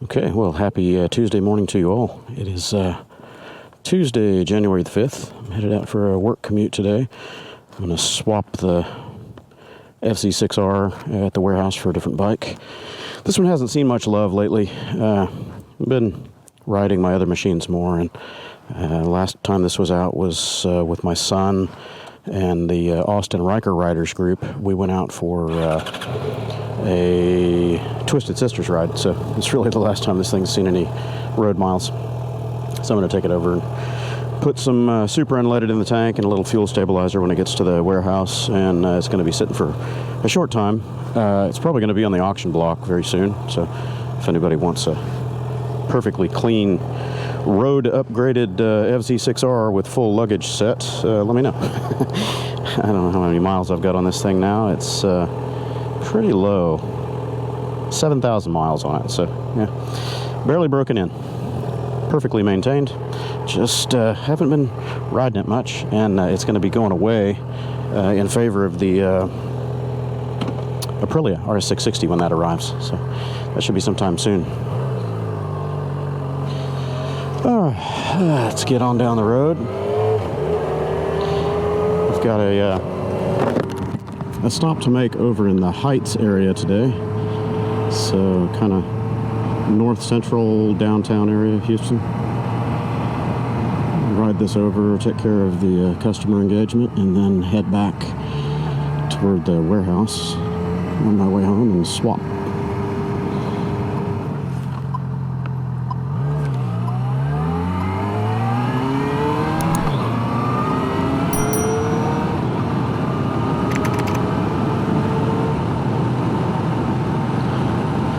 Okay, well, happy Tuesday morning to you all. It is Tuesday, January the 5th. I'm headed out for a work commute today. I'm going to swap the FZ6R at the warehouse for a different bike. This one hasn't seen much love lately. I've been riding my other machines more, and last time this was out was with my son and the Austin Riker Riders group. We went out for a Twisted Sisters ride, so it's really the last time this thing's seen any road miles. So I'm going to take it over and put some super unleaded in the tank and a little fuel stabilizer when it gets to the warehouse, and it's going to be sitting for a short time. It's probably going to be on the auction block very soon, so if anybody wants a perfectly clean road upgraded FZ6R with full luggage set, let me know. I don't know how many miles I've got on this thing now. It's pretty low, 7,000 miles on it, so yeah, barely broken in, perfectly maintained. Just haven't been riding it much, and it's going to be going away in favor of the Aprilia RS660 when that arrives, so that should be sometime soon. All right, let's get on down the road. I've got a stop to make over in the Heights area today, so kind of north central downtown area of Houston. Ride this over, take care of the customer engagement, and then head back toward the warehouse on my way home and swap.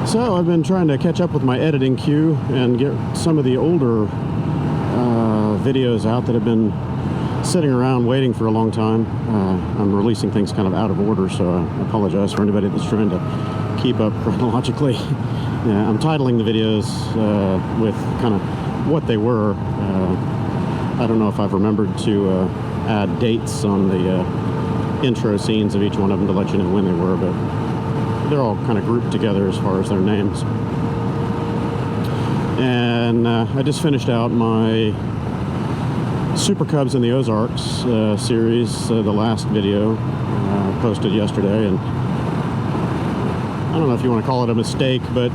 So I've been trying to catch up with my editing queue and get some of the older videos out that have been sitting around waiting for a long time. I'm releasing things kind of out of order, so I apologize for anybody that's trying to keep up chronologically. Yeah, I'm titling the videos with kind of what they were. I don't know if I've remembered to add dates on the intro scenes of each one of them to let you know when they were, but they're all kind of grouped together as far as their names. And I just finished out my Super Cubs in the Ozarks series, the last video posted yesterday, and I don't know if you want to call it a mistake, but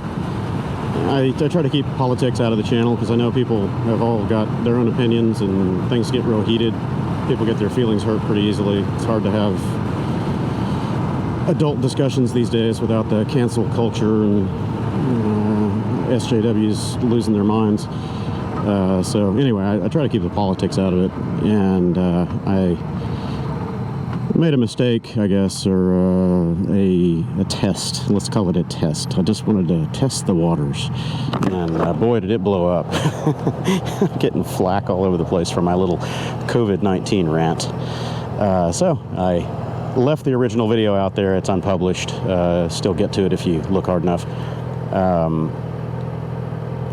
I try to keep politics out of the channel because I know people have all got their own opinions and things get real heated. People get their feelings hurt pretty easily. It's hard to have adult discussions these days without the cancel culture and SJWs losing their minds. So anyway, I try to keep the politics out of it, and I made a mistake, I guess, or a test. Let's call it a test. I just wanted to test the waters, and boy, did it blow up. Getting flack all over the place for my little COVID-19 rant. So I left the original video out there. It's unpublished. Still get to it if you look hard enough.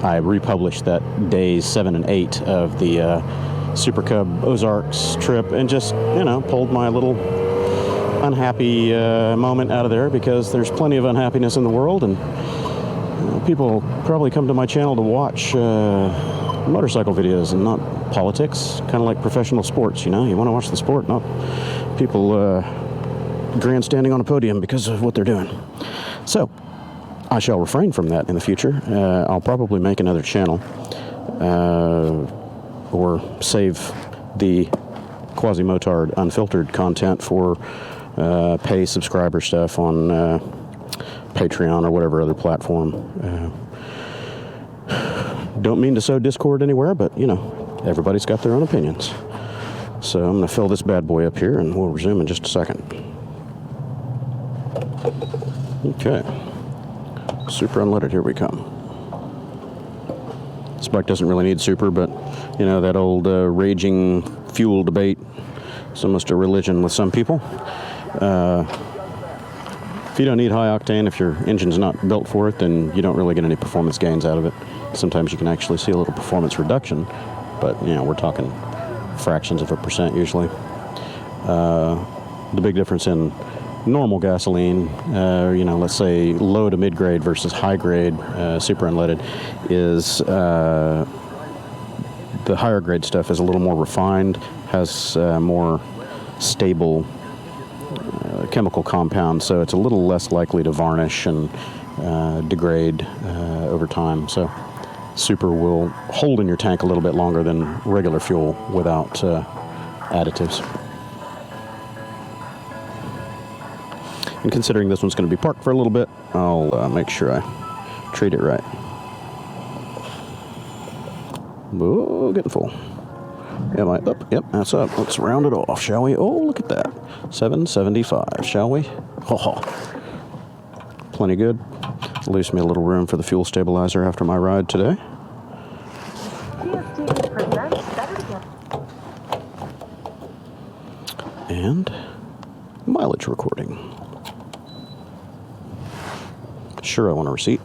I republished that days 7 and 8 of the Super Cub Ozarks trip, and just, you know, pulled my little unhappy moment out of there, because there's plenty of unhappiness in the world, and people probably come to my channel to watch motorcycle videos and not politics, kind of like professional sports, you know. You want to watch the sport, not people grandstanding on a podium because of what they're doing. So I shall refrain from that in the future. I'll probably make another channel or save the quasi-motard unfiltered content for pay subscriber stuff on Patreon or whatever other platform. Don't mean to sow discord anywhere, but, you know, everybody's got their own opinions. So I'm going to fill this bad boy up here, and we'll resume in just a second. Okay. Super unleaded, here we come. This bike doesn't really need super, but, you know, that old raging fuel debate is almost a religion with some people. If you don't need high octane, if your engine's not built for it, then you don't really get any performance gains out of it. Sometimes you can actually see a little performance reduction, but, you know, we're talking fractions of a percent usually. The big difference in normal gasoline, you know, let's say low to mid-grade versus high-grade super unleaded, is the higher grade stuff is a little more refined, has more stable chemical compounds, so it's a little less likely to varnish and degrade over time. So super will hold in your tank a little bit longer than regular fuel without additives. And considering this one's going to be parked for a little bit, I'll make sure I treat it right. Oh, getting full. Am I up? Yep, that's up. Let's round it off, shall we? Oh, look at that. 775, shall we? Oh, plenty good. Leaves me a little room for the fuel stabilizer after my ride today. And mileage recording. Sure, I want a receipt,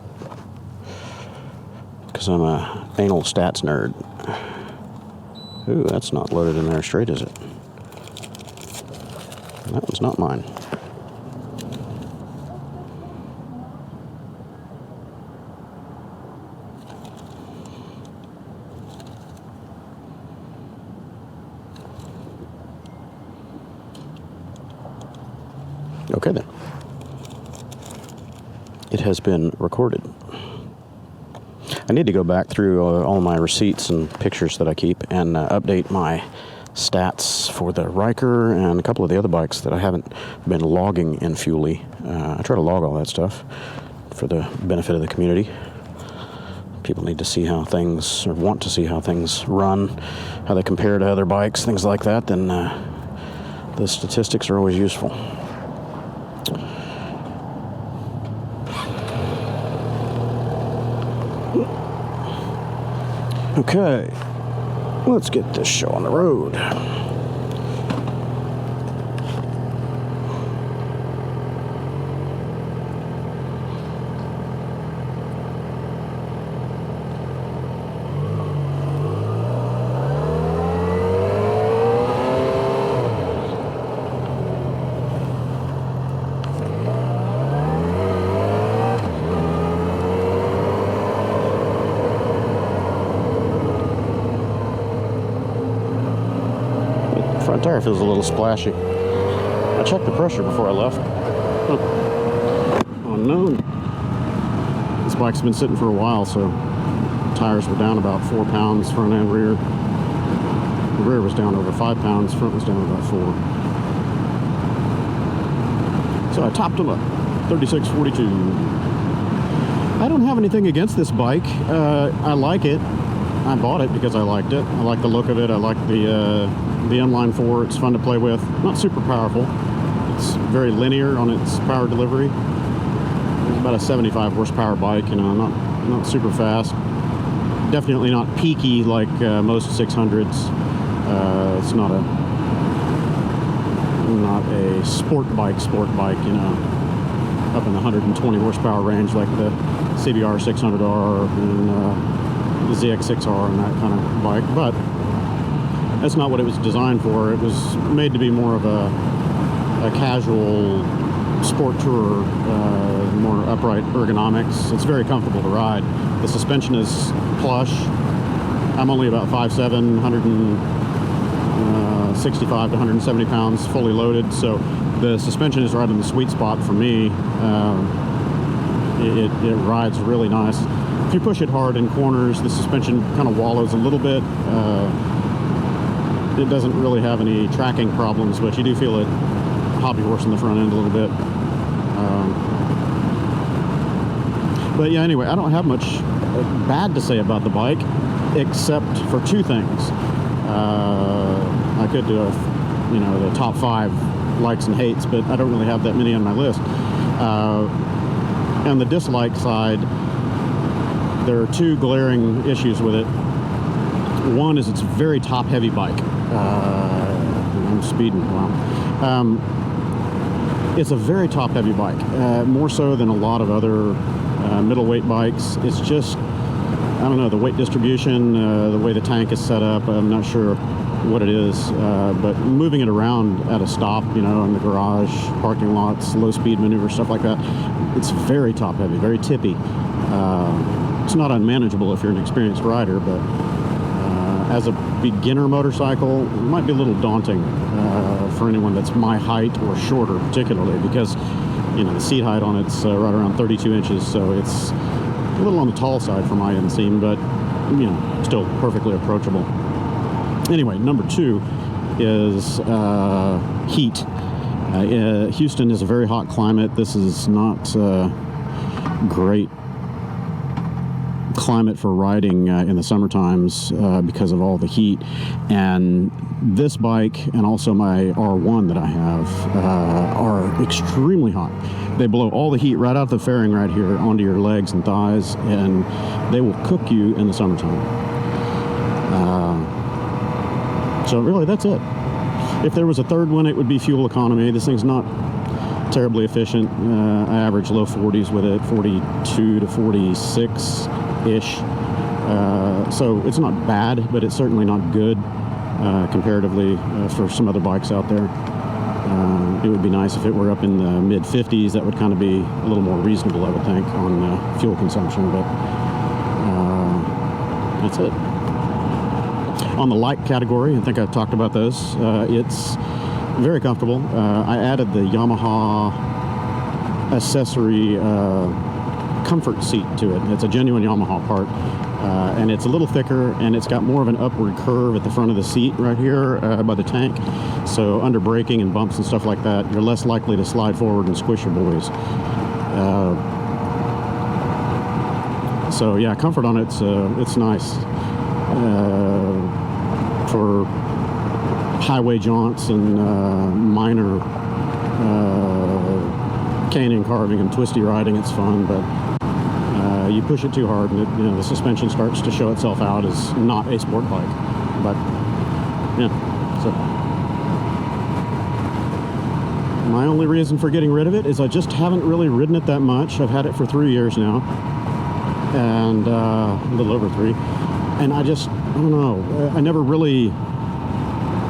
because I'm a anal stats nerd. Ooh, that's not loaded in there straight, is it? That one's not mine. Okay then. It has been recorded. I need to go back through all my receipts and pictures that I keep and update my stats for the Riker and a couple of the other bikes that I haven't been logging in Fuely. I try to log all that stuff for the benefit of the community. People need to see how things, or want to see how things run, how they compare to other bikes, things like that. Then the statistics are always useful. Okay, let's get this show on the road. Front tire feels a little splashy. I checked the pressure before I left. Oh no. This bike's been sitting for a while, so tires were down about 4 pounds, front and rear. The rear was down over 5 pounds, front was down about 4. So I topped them up, 3642. I don't have anything against this bike. I like it. I bought it because I liked it. I like the look of it. I like the inline 4. It's fun to play with. Not super powerful. It's very linear on its power delivery. It's about a 75 horsepower bike, you know, not super fast. Definitely not peaky like most 600s. It's not a sport bike, you know, up in the 120 horsepower range like the CBR 600R and the ZX6R and that kind of bike, but that's not what it was designed for. It was made to be more of a casual sport tourer, more upright ergonomics. It's very comfortable to ride. The suspension is plush. I'm only about 5'7", 165 to 170 pounds, fully loaded, so the suspension is right in the sweet spot for me. It rides really nice. If you push it hard in corners, the suspension kind of wallows a little bit. It doesn't really have any tracking problems, but you do feel it hobby horse in the front end a little bit. But yeah, anyway, I don't have much bad to say about the bike, except for two things. I could do the top 5 likes and hates, but I don't really have that many on my list. On the dislike side, there are 2 glaring issues with it. One is it's a very top-heavy bike. I'm speeding. Wow. It's a very top-heavy bike, more so than a lot of other middleweight bikes. It's just, I don't know, the weight distribution, the way the tank is set up. I'm not sure what it is, but moving it around at a stop, you know, in the garage, parking lots, low speed maneuver, stuff like that, it's very top heavy, very tippy. It's not unmanageable if you're an experienced rider, but as a beginner motorcycle, it might be a little daunting for anyone that's my height or shorter, particularly because, you know, the seat height on it's right around 32 inches, so it's a little on the tall side for my inseam, but, you know, still perfectly approachable. Anyway, number 2 is heat. Houston is a very hot climate. This is not great climate for riding in the summer times because of all the heat. And this bike and also my R1 that I have are extremely hot. They blow all the heat right out the fairing right here onto your legs and thighs, and they will cook you in the summertime. So really, that's it. If there was a third one, it would be fuel economy. This thing's not terribly efficient. I average low 40s with it, 42 to 46-ish. So it's not bad, but it's certainly not good comparatively for some other bikes out there. It would be nice if it were up in the mid-50s. That would kind of be a little more reasonable, I would think, on fuel consumption, but that's it. On the light category, I think I've talked about those. It's very comfortable. I added the Yamaha accessory comfort seat to it. It's a genuine Yamaha part, and it's a little thicker, and it's got more of an upward curve at the front of the seat right here by the tank. So under braking and bumps and stuff like that, you're less likely to slide forward and squish your boys. So yeah, comfort on it's nice. For highway jaunts and minor canyon carving and twisty riding, it's fun, but you push it too hard and it, you know, the suspension starts to show itself out as not a sport bike. But yeah, so my only reason for getting rid of it is I just haven't really ridden it that much. I've had it for 3 years now, and a little over 3. And I don't know, I never really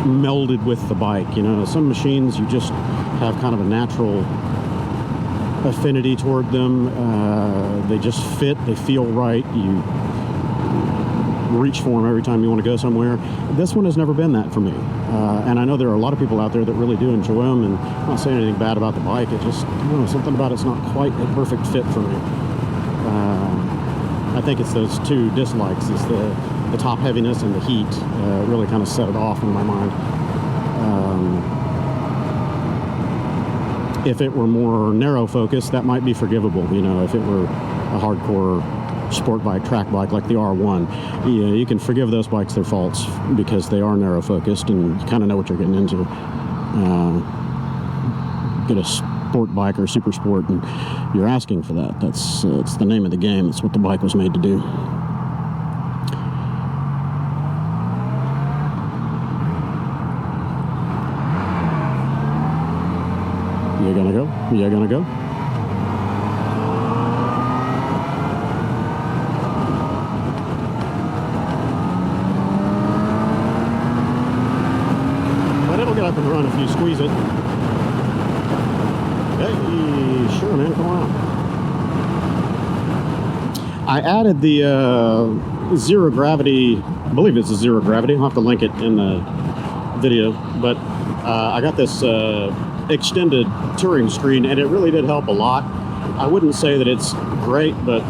melded with the bike. You know, some machines you just have kind of a natural affinity toward them. They just fit, they feel right. You reach for them every time you want to go somewhere. This one has never been that for me. And I know there are a lot of people out there that really do enjoy them, and I'm not saying anything bad about the bike. It just, I don't know, something about it's not quite a perfect fit for me. I think it's those two dislikes, is the top heaviness and the heat really kind of set it off in my mind. If it were more narrow focused, that might be forgivable. You know, if it were a hardcore sport bike, track bike like the R1, yeah, you can forgive those bikes their faults because they are narrow focused and you kind of know what you're getting into. Get a sport bike or super sport and you're asking for that. That's it's the name of the game. It's what the bike was made to do. You gonna go? You gonna go? But it'll get up and run if you squeeze it. Hey, sure, man, come on. I added the zero gravity, I believe it's a zero gravity. I'll have to link it in the video, but I got this extended touring screen, and it really did help a lot. I wouldn't say that it's great, but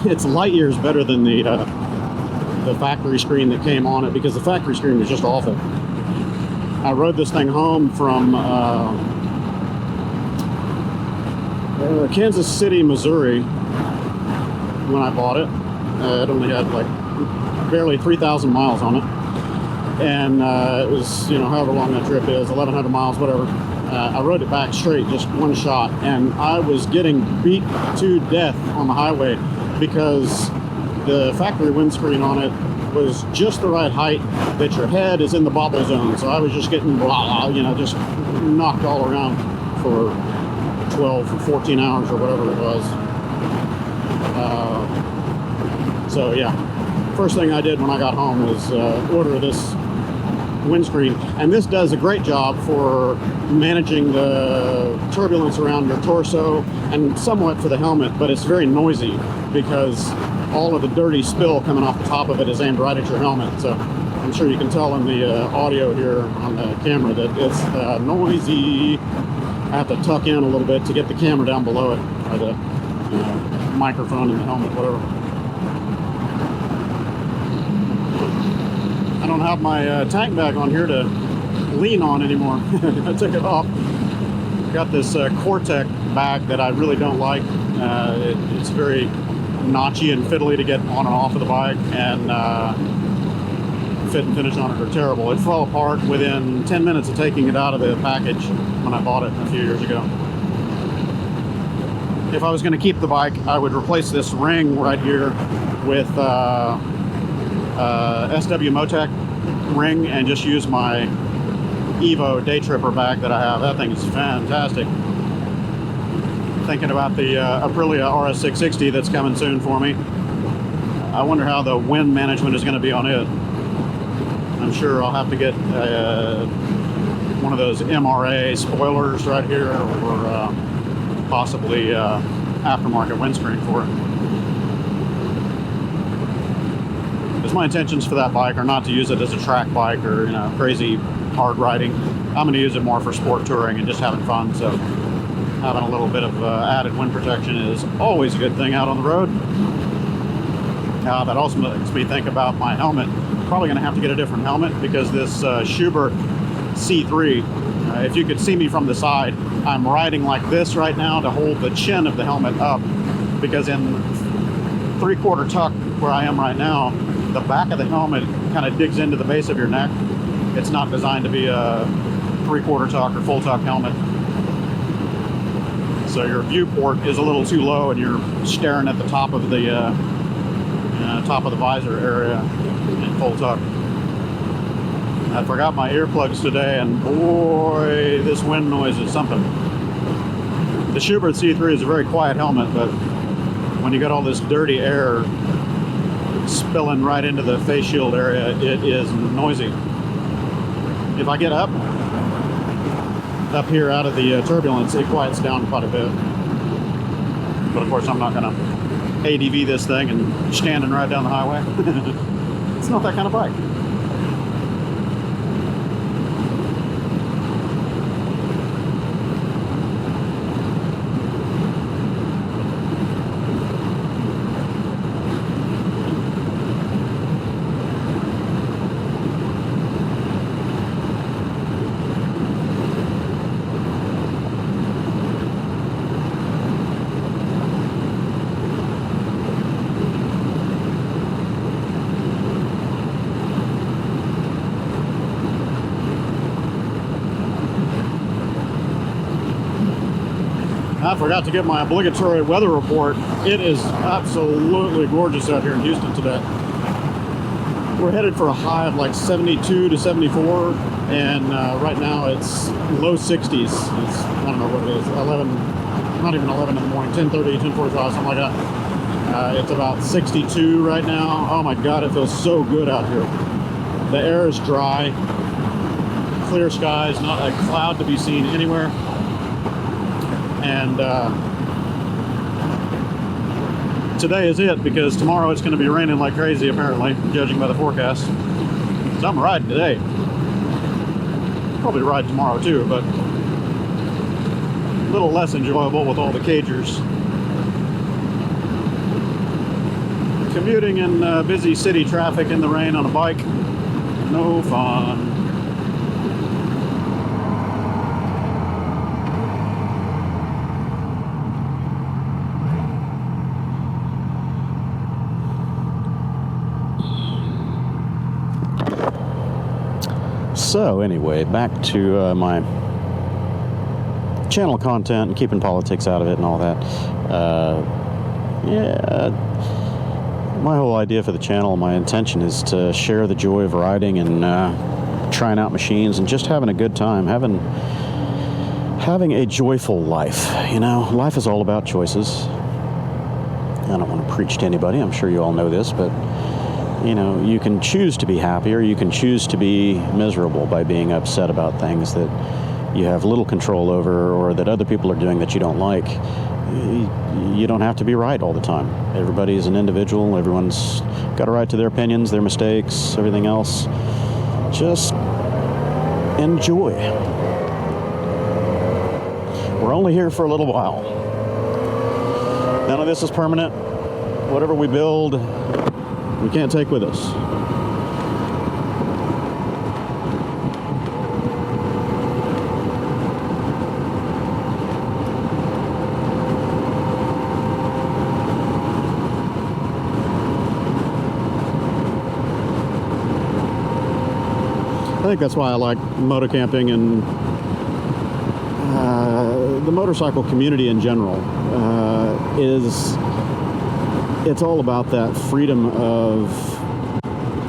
it's light years better than the factory screen that came on it, because the factory screen was just awful. I rode this thing home from Kansas City, Missouri when I bought it. It only had like barely 3,000 miles on it, and it was, you know, however long that trip is, 1,100 miles, whatever. I rode it back straight, just one shot, and I was getting beat to death on the highway because the factory windscreen on it was just the right height that your head is in the bobble zone. So I was just getting blah, you know, just knocked all around for 12 or 14 hours or whatever it was. So yeah, first thing I did when I got home was order this windscreen, and this does a great job for managing the turbulence around your torso and somewhat for the helmet, but it's very noisy because all of the dirty spill coming off the top of it is aimed right at your helmet. So I'm sure you can tell in the audio here on the camera that it's noisy. I have to tuck in a little bit to get the camera down below it, or the microphone in the helmet, whatever. I don't have my tank bag on here to lean on anymore. I took it off. Got this Cortec bag that I really don't like. It's very notchy and fiddly to get on and off of the bike, and fit and finish on it are terrible. It fell apart within 10 minutes of taking it out of the package when I bought it a few years ago. If I was going to keep the bike, I would replace this ring right here with SW Motec ring and just use my Evo Day Tripper bag that I have. That thing is fantastic. Thinking about the Aprilia RS660 that's coming soon for me. I wonder how the wind management is going to be on it. I'm sure I'll have to get one of those MRA spoilers right here, or possibly aftermarket windscreen for it. Because my intentions for that bike are not to use it as a track bike or, you know, crazy hard riding. I'm going to use it more for sport touring and just having fun. So having a little bit of added wind protection is always a good thing out on the road. That also makes me think about my helmet. Probably going to have to get a different helmet because this Schubert C3, if you could see me from the side, I'm riding like this right now to hold the chin of the helmet up, because in 3/4 tuck where I am right now, the back of the helmet kind of digs into the base of your neck. It's not designed to be a 3/4 tuck or full tuck helmet. So your viewport is a little too low and you're staring at the top of the visor area in full tuck. I forgot my earplugs today, and boy, this wind noise is something. The Schubert C3 is a very quiet helmet, but when you got all this dirty air spilling right into the face shield area, it is noisy. If I get up here out of the turbulence, it quiets down quite a bit. But of course, I'm not going to ADV this thing and standing right down the highway. It's not that kind of bike. I forgot to get my obligatory weather report. It is absolutely gorgeous out here in Houston today. We're headed for a high of like 72 to 74, and right now it's low 60s. It's, I don't know what it is, 11, not even 11 in the morning, 10:30, 10:45, something like that. It's about 62 right now. Oh my God, it feels so good out here. The air is dry, clear skies, not a cloud to be seen anywhere. And today is it, because tomorrow it's going to be raining like crazy, apparently, judging by the forecast. So I'm riding today. Probably ride tomorrow too, but a little less enjoyable with all the cagers. Commuting in busy city traffic in the rain on a bike, no fun. So anyway, back to my channel content and keeping politics out of it and all that. Yeah, my whole idea for the channel, my intention is to share the joy of riding and trying out machines and just having a good time, having a joyful life. You know, life is all about choices. I don't want to preach to anybody. I'm sure you all know this, but You know, you can choose to be happy or you can choose to be miserable by being upset about things that you have little control over or that other people are doing that you don't like. You don't have to be right all the time. Everybody's an individual. Everyone's got a right to their opinions, their mistakes, everything else. Just enjoy. We're only here for a little while. None of this is permanent. Whatever we build, we can't take with us. I think that's why I like moto camping and the motorcycle community in general. It's all about that freedom of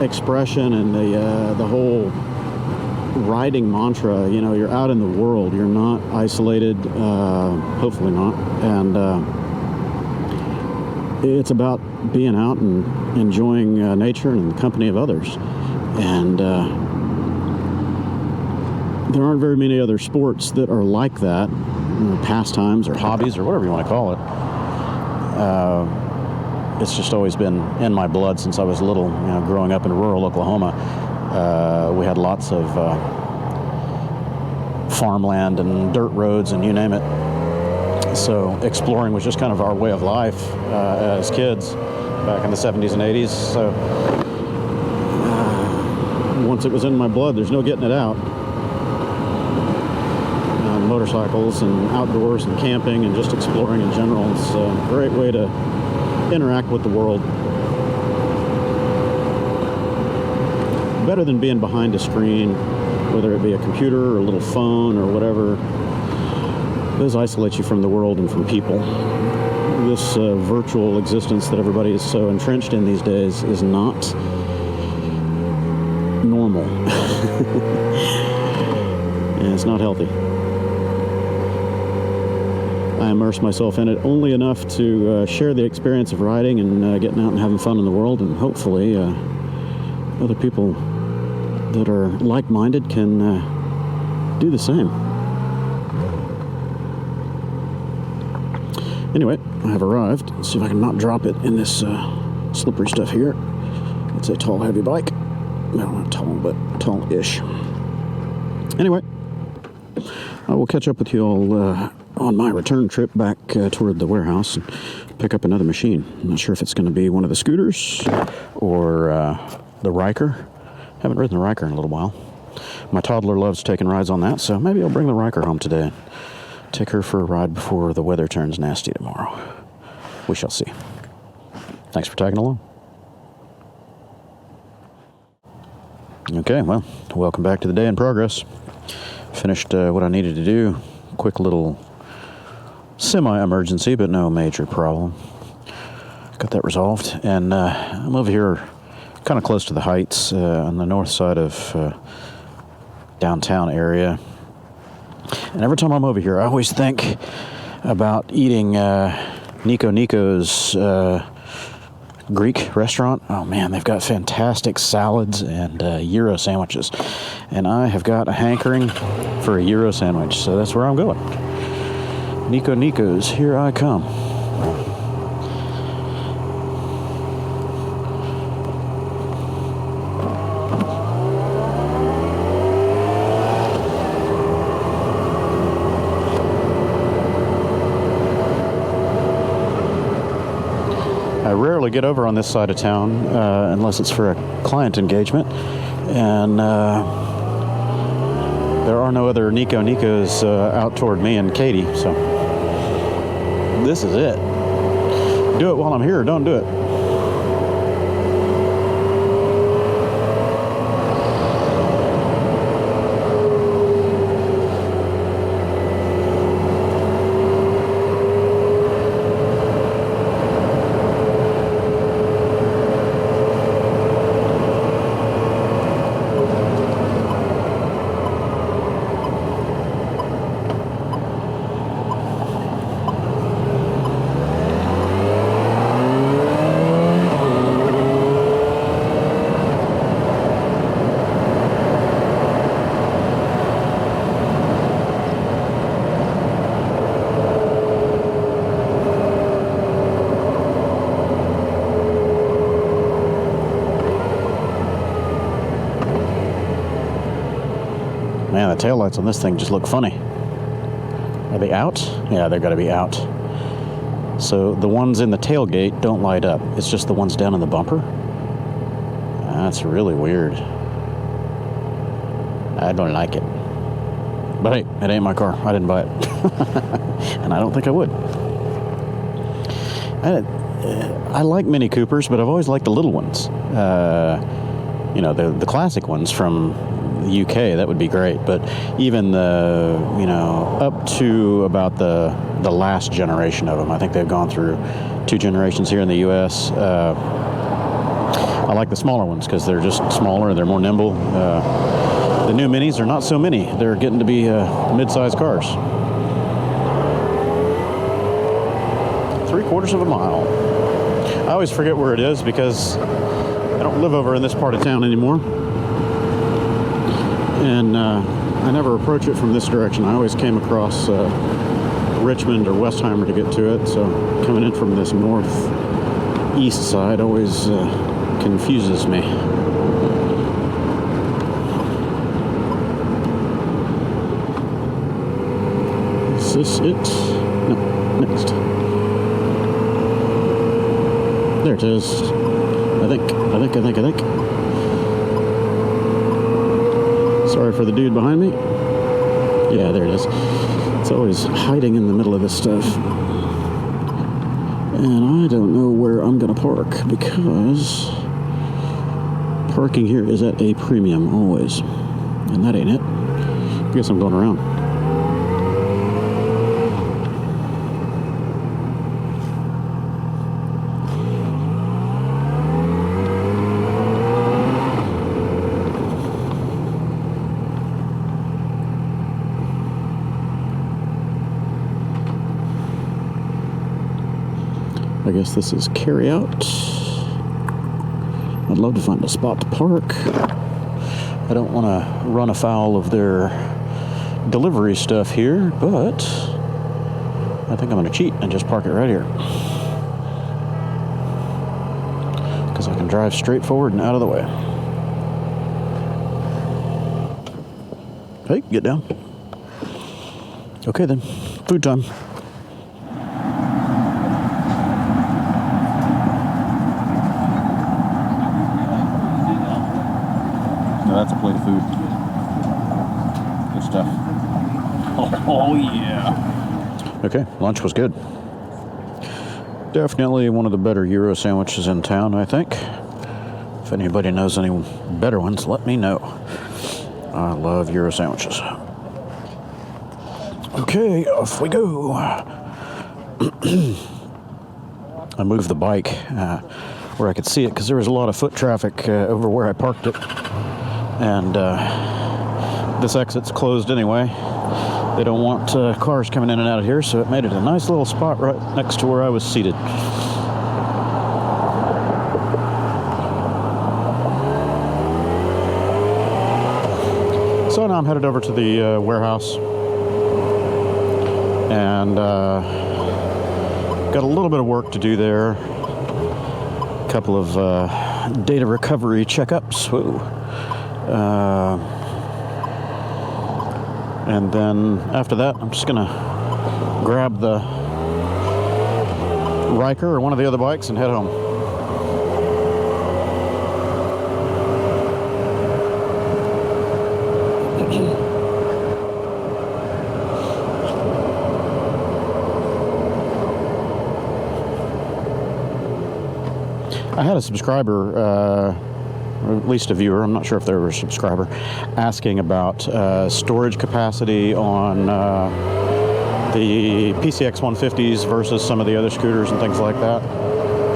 expression and the whole riding mantra. You know, you're out in the world. You're not isolated, hopefully not. And it's about being out and enjoying nature and the company of others. And there aren't very many other sports that are like that, pastimes or hobbies or whatever you want to call it. It's just always been in my blood since I was little. You know, growing up in rural Oklahoma, we had lots of farmland and dirt roads and you name it. So exploring was just kind of our way of life as kids back in the 70s and 80s. So once it was in my blood, there's no getting it out. Motorcycles and outdoors and camping and just exploring in general. It's a great way to interact with the world. Better than being behind a screen, whether it be a computer or a little phone or whatever. Those isolate you from the world and from people. This virtual existence that everybody is so entrenched in these days is not normal. And it's not healthy. I immerse myself in it only enough to share the experience of riding and getting out and having fun in the world, and hopefully other people that are like-minded can do the same. Anyway, I have arrived. Let's see if I can not drop it in this slippery stuff here. It's a tall, heavy bike. No, not tall, but tall-ish. Anyway, I will catch up with you all on my return trip back toward the warehouse and pick up another machine. I'm not sure if it's going to be one of the scooters or the Riker. Haven't ridden the Riker in a little while. My toddler loves taking rides on that, so maybe I'll bring the Riker home today and take her for a ride before the weather turns nasty tomorrow. We shall see. Thanks for tagging along. Okay, well, welcome back to the day in progress. Finished what I needed to do. Quick little semi-emergency, but no major problem. Got that resolved. And I'm over here kind of close to the Heights on the north side of downtown area. And every time I'm over here, I always think about eating Niko's Greek restaurant. Oh man, they've got fantastic salads and gyro sandwiches. And I have got a hankering for a gyro sandwich, so that's where I'm going. Niko's, here I come. I rarely get over on this side of town unless it's for a client engagement, and there are no other Nikos out toward me and Katie, so this is it. Do it while I'm here, or don't do it. Man, the taillights on this thing just look funny. Are they out? Yeah, they're got to be out. So the ones in the tailgate don't light up. It's just the ones down in the bumper. That's really weird. I don't like it. But hey, it ain't my car. I didn't buy it. And I don't think I would. I like Mini Coopers, but I've always liked the little ones. You know, the classic ones from the UK, that would be great. But even the, you know, up to about the last generation of them, I think they've gone through 2 generations here in the US. I like the smaller ones because they're just smaller, they're more nimble. The new Minis are not so mini. They're getting to be mid-sized cars. 3/4 of a mile. I always forget where it is because I don't live over in this part of town anymore. And I never approach it from this direction. I always came across Richmond or Westheimer to get to it. So coming in from this northeast side always confuses me. Is this it? No, next. There it is. I think. Sorry for the dude behind me. Yeah, there it is. It's always hiding in the middle of this stuff. And I don't know where I'm going to park because parking here is at a premium always. And that ain't it. I guess I'm going around. I guess this is carry out. I'd love to find a spot to park. I don't want to run afoul of their delivery stuff here, but I think I'm going to cheat and just park it right here. Because I can drive straight forward and out of the way. Hey, get down. Okay then, food time. That's a plate of food. Good stuff. Oh yeah. Okay, lunch was good. Definitely one of the better Euro sandwiches in town, I think. If anybody knows any better ones, let me know. I love Euro sandwiches. Okay, off we go. I moved the bike where I could see it because there was a lot of foot traffic over where I parked it. And this exit's closed anyway. They don't want cars coming in and out of here, so it made it a nice little spot right next to where I was seated. So now I'm headed over to the warehouse. And got a little bit of work to do there. A couple of data recovery checkups. Whoa. And then after that, I'm just gonna grab the Riker or one of the other bikes and head home. I had a subscriber, or at least a viewer, I'm not sure if they were a subscriber, asking about storage capacity on the PCX 150s versus some of the other scooters and things like that.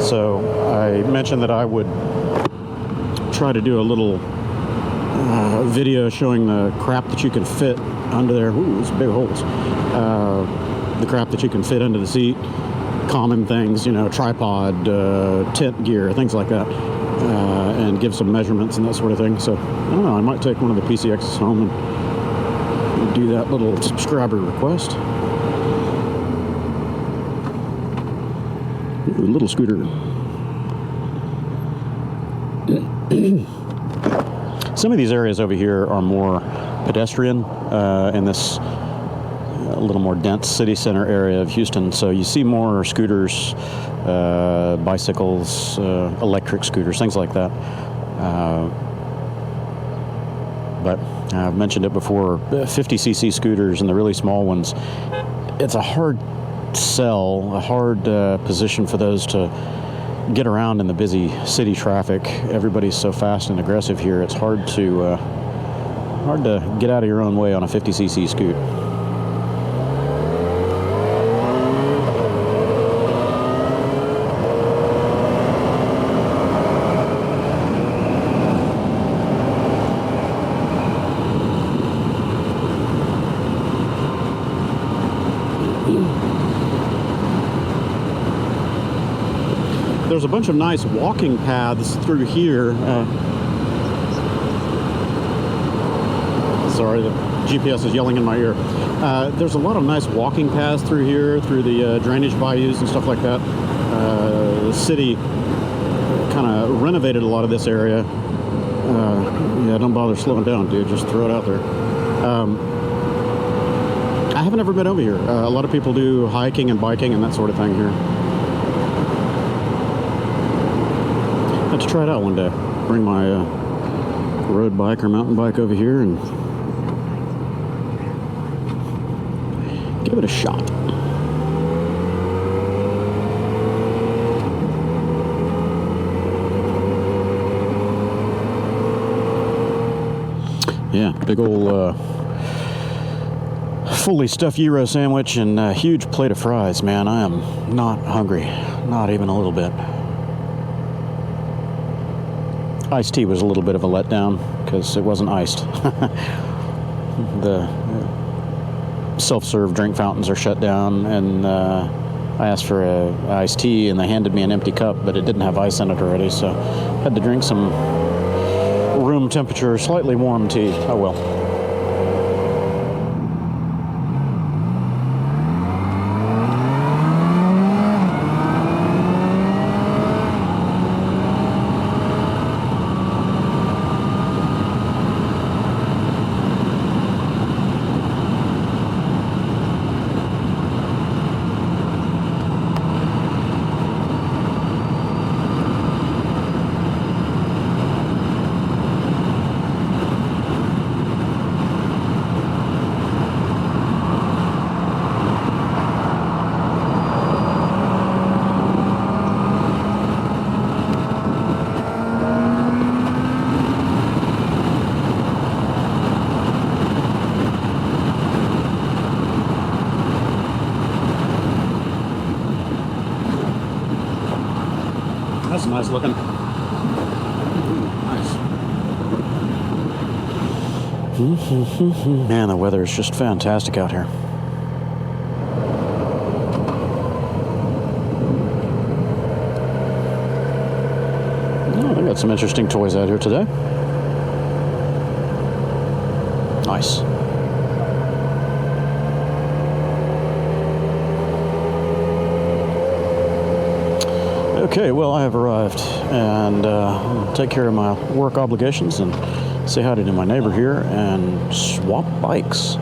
So I mentioned that I would try to do a little video showing the crap that you can fit under there. Ooh, those big holes. The crap that you can fit under the seat. Common things, you know, tripod, tent gear, things like that. And give some measurements and that sort of thing. So, I don't know, I might take one of the PCXs home and do that little subscriber request. Ooh, little scooter. Some of these areas over here are more pedestrian in this a little more dense city center area of Houston. So you see more scooters, bicycles, electric scooters, things like that. But I've mentioned it before, 50cc scooters and the really small ones, it's a hard sell, a hard position for those to get around in the busy city traffic. Everybody's so fast and aggressive here, it's hard to get out of your own way on a 50cc scoot. There's a bunch of nice walking paths through here. Sorry, the GPS is yelling in my ear. There's a lot of nice walking paths through here, through the drainage bayous and stuff like that. The city kind of renovated a lot of this area. Yeah, don't bother slowing down, dude. Just throw it out there. I haven't ever been over here. A lot of people do hiking and biking and that sort of thing here. To try it out one day. Bring my road bike or mountain bike over here and give it a shot. Yeah, big old fully stuffed gyro sandwich and a huge plate of fries, man. I am not hungry, not even a little bit. Iced tea was a little bit of a letdown because it wasn't iced. The self-serve drink fountains are shut down, and I asked for a iced tea and they handed me an empty cup, but it didn't have ice in it already, so I had to drink some room temperature, slightly warm tea. Oh well. That's nice looking. Nice. Man, the weather is just fantastic out here. Oh, they got some interesting toys out here today. Nice. Okay, well, I have arrived, and I'll take care of my work obligations and say hi to my neighbor here and swap bikes.